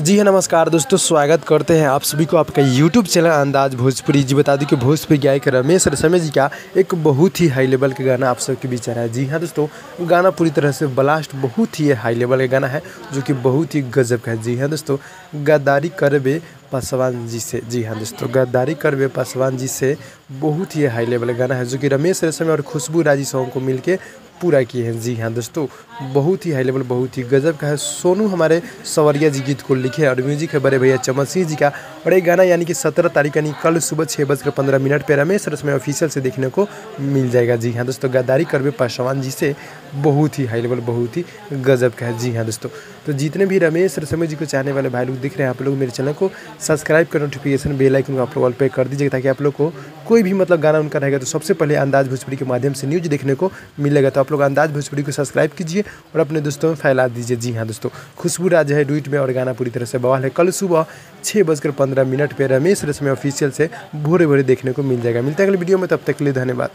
जी हाँ, नमस्कार दोस्तों, स्वागत करते हैं आप सभी को आपका यूट्यूब चैनल अंदाज भोजपुरी। जी बता दूं कि भोजपुरी गायक रमेश रसमे जी का एक बहुत ही हाई लेवल का गाना आप सबके बीच आ रहा है। जी हाँ दोस्तों, गाना पूरी तरह से ब्लास्ट बहुत ही हाई लेवल का गाना है जो कि बहुत ही गजब का है। जी हाँ दोस्तों, गद्दारी करबे पासवान जी से। जी हाँ दोस्तों, गद्दारी करबे पासवान जी से बहुत ही हाई लेवल का गाना है जो कि रमेश रसमे और खुशबू राजी सॉन्ग को मिलके पूरा किए हैं। जी हाँ दोस्तों, बहुत ही हाई लेवल, बहुत ही गजब का है। सोनू हमारे सवरिया जी गीत को लिखे और म्यूजिक है बड़े भैया चमन सिंह जी का। और ये गाना यानी कि 17 तारीख यानी कल सुबह 6:15 पे रमेश रसमे ऑफिशियल से देखने को मिल जाएगा। जी हाँ दोस्तों, गद्दारी करबे पासवान जी से बहुत ही हाई लेवल, बहुत ही गजब का है। जी हाँ दोस्तों, तो जितने भी रमेश रसमे जी को चाहने वाले भाई लोग दिख रहे हैं, आप लोग मेरे चैनल को सब्सक्राइब कर नोटिफिकेशन बेल आइकन को आप लोग ऑल पे कर दीजिएगा ताकि आप लोग को कोई भी गाना उनका रहेगा तो सबसे पहले अंदाज भोजपुरी के माध्यम से न्यूज़ देखने को मिलेगा। तो आप लोग अंदाज भोजपुरी को सब्सक्राइब कीजिए और अपने दोस्तों में फैला दीजिए। जी हाँ दोस्तों, खुशबू राज है डुइट में और गाना पूरी तरह से बवाल है। कल सुबह 6:15 पे रमेश रसमे ऑफिशियल से भोरे भोरे देखने को मिल जाएगा। मिलते हैं अगले वीडियो में, तब तक के लिए धन्यवाद।